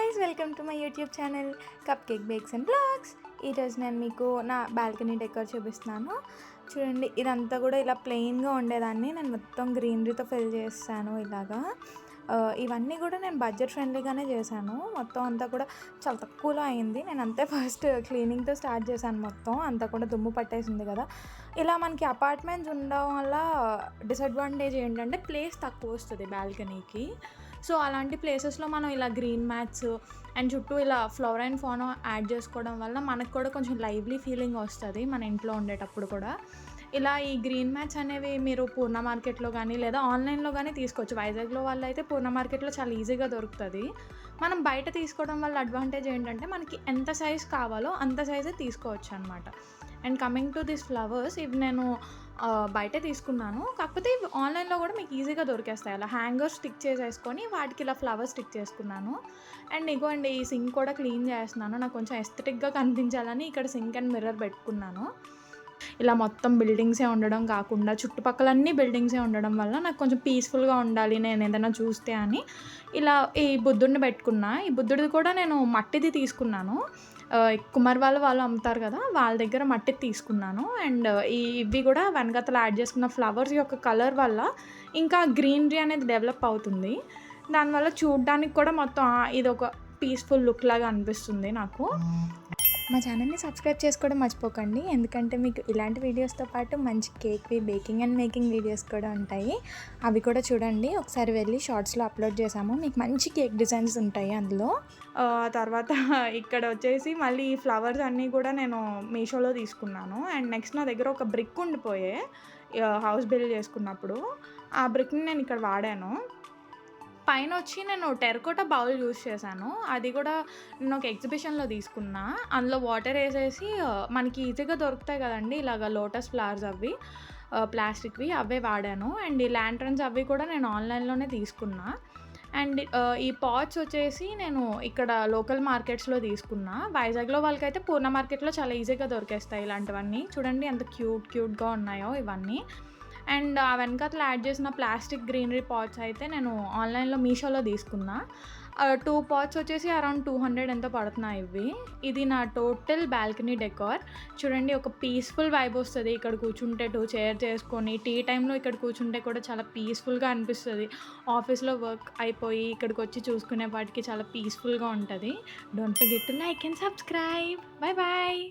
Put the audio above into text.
Guys, welcome to my YouTube channel cupcake bakes and blogs. ఈరోజు నేను మీకు నా బాల్కనీ డెకోర్ చూపిస్తున్నాను. చూడండి, ఇదంతా కూడా ఇలా ప్లెయిన్గా ఉండేదాన్ని నేను మొత్తం గ్రీనరీతో ఫిల్ చేస్తాను ఇలాగా. ఇవన్నీ కూడా నేను బడ్జెట్ ఫ్రెండ్లీగానే చేశాను. మొత్తం అంతా కూడా చాలా తక్కువలో అయింది. నేను అంతే ఫస్ట్ క్లీనింగ్తో స్టార్ట్ చేశాను. మొత్తం అంతా కూడా దుమ్ము పట్టేసింది కదా. ఇలా మనకి అపార్ట్మెంట్స్ ఉండడం వల్ల డిసడ్వాంటేజ్ ఏంటంటే ప్లేస్ తక్కువ వస్తుంది బాల్కనీకి. సో అలాంటి ప్లేసెస్లో మనం ఇలా గ్రీన్ మ్యాట్స్ అండ్ చుట్టూ ఇలా ఫ్లవర్ అండ్ ఫాన్ యాడ్ చేసుకోవడం వల్ల మనకు కూడా కొంచెం లైవ్లీ ఫీలింగ్ వస్తుంది మన ఇంట్లో ఉండేటప్పుడు కూడా. ఇలా ఈ గ్రీన్ మ్యాట్స్ అనేవి మీరు పూర్ణ మార్కెట్లో కానీ లేదా ఆన్లైన్లో కానీ తీసుకోవచ్చు. వైజాగ్లో వాళ్ళు అయితే పూర్ణ మార్కెట్లో చాలా ఈజీగా దొరుకుతుంది. మనం బయట తీసుకోవడం వల్ల అడ్వాంటేజ్ ఏంటంటే మనకి ఎంత సైజ్ కావాలో అంత సైజే తీసుకోవచ్చు అనమాట. And coming to this flowers, ఇవి నేను బయటే తీసుకున్నాను. కాకపోతే ఇవి ఆన్లైన్లో కూడా మీకు ఈజీగా దొరికేస్తాయి. అలా హ్యాంగర్ స్టిక్ చేసేసుకొని వాటికి ఇలా ఫ్లవర్స్ స్టిక్ చేసుకున్నాను. అండ్ ఇగోండి, ఈ సింక్ కూడా క్లీన్ చేస్తున్నాను. నాకు కొంచెం ఎస్థెటిక్గా కనిపించాలని ఇక్కడ సింక్ అండ్ మిర్రర్ పెట్టుకున్నాను. ఇలా మొత్తం బిల్డింగ్సే ఉండడం కాకుండా చుట్టుపక్కలన్నీ బిల్డింగ్సే ఉండడం వల్ల నాకు కొంచెం పీస్ఫుల్గా ఉండాలి నేను ఏదైనా చూస్తే అని ఇలా ఈ బుద్ధుడిని పెట్టుకున్నా. ఈ బుద్ధుడిది కూడా నేను మట్టిది తీసుకున్నాను. కుమార్ వాళ్ళు అమ్ముతారు కదా, వాళ్ళ దగ్గర మట్టిది తీసుకున్నాను. అండ్ ఇవి కూడా వెనకతలు యాడ్ చేసుకున్న ఫ్లవర్స్ యొక్క కలర్ వల్ల ఇంకా గ్రీనరీ అనేది డెవలప్ అవుతుంది. దానివల్ల చూడడానికి కూడా మొత్తం ఇది ఒక పీస్ఫుల్ లుక్ లాగా అనిపిస్తుంది నాకు. మా ఛానల్ని సబ్స్క్రైబ్ చేసుకోవడం మర్చిపోకండి, ఎందుకంటే మీకు ఇలాంటి వీడియోస్తో పాటు మంచి కేక్వి, బేకింగ్ అండ్ మేకింగ్ వీడియోస్ కూడా ఉంటాయి. అవి కూడా చూడండి. ఒకసారి వెళ్ళి షార్ట్స్లో అప్లోడ్ చేసాము, మీకు మంచి కేక్ డిజైన్స్ ఉంటాయి అందులో. తర్వాత ఇక్కడ వచ్చేసి మళ్ళీ ఈ ఫ్లవర్స్ అన్నీ కూడా నేను మీషోలో తీసుకున్నాను. అండ్ నెక్స్ట్ నా దగ్గర ఒక బ్రిక్ ఉండిపోయే హౌస్ బిల్డ్ చేసుకున్నప్పుడు ఆ బ్రిక్ని నేను ఇక్కడ వాడాను. పైన వచ్చి నేను టెరకోటా బౌల్ యూస్ చేశాను. అది కూడా నేను ఒక ఎగ్జిబిషన్లో తీసుకున్నా. అందులో వాటర్ వేసేసి మనకి ఈజీగా దొరుకుతాయి కదండి ఇలాగ లోటస్ ఫ్లవర్స్, అవి ప్లాస్టిక్వి అవే వాడాను. అండ్ ఈ ల్యాంటర్న్స్ అవి కూడా నేను ఆన్లైన్లోనే తీసుకున్నా. అండ్ ఈ పాట్స్ వచ్చేసి నేను ఇక్కడ లోకల్ మార్కెట్స్లో తీసుకున్నా. వైజాగ్లో వాళ్ళకైతే పూర్ణ మార్కెట్లో చాలా ఈజీగా దొరికేస్తాయి ఇలాంటివన్నీ. చూడండి ఎంత క్యూట్గా ఉన్నాయో ఇవన్నీ. అండ్ ఆ వెనకాతలు యాడ్ చేసిన ప్లాస్టిక్ గ్రీనరీ పాట్స్ అయితే నేను ఆన్లైన్లో మీషోలో తీసుకున్నా. 2 పాట్స్ వచ్చేసి అరౌండ్ 200 ఎంతో పడుతున్నాయి ఇవి. ఇది నా టోటల్ బాల్కనీ డెకార్. చూడండి, ఒక పీస్ఫుల్ వైబ్ వస్తుంది ఇక్కడ కూర్చుంటే. 2 చైర్ చేసుకొని టీ టైంలో ఇక్కడ కూర్చుంటే కూడా చాలా పీస్ఫుల్గా అనిపిస్తుంది. ఆఫీస్లో వర్క్ అయిపోయి ఇక్కడికి వచ్చి చూసుకునే వాటికి చాలా పీస్ఫుల్గా ఉంటుంది. Don't forget to like and subscribe. Bye bye.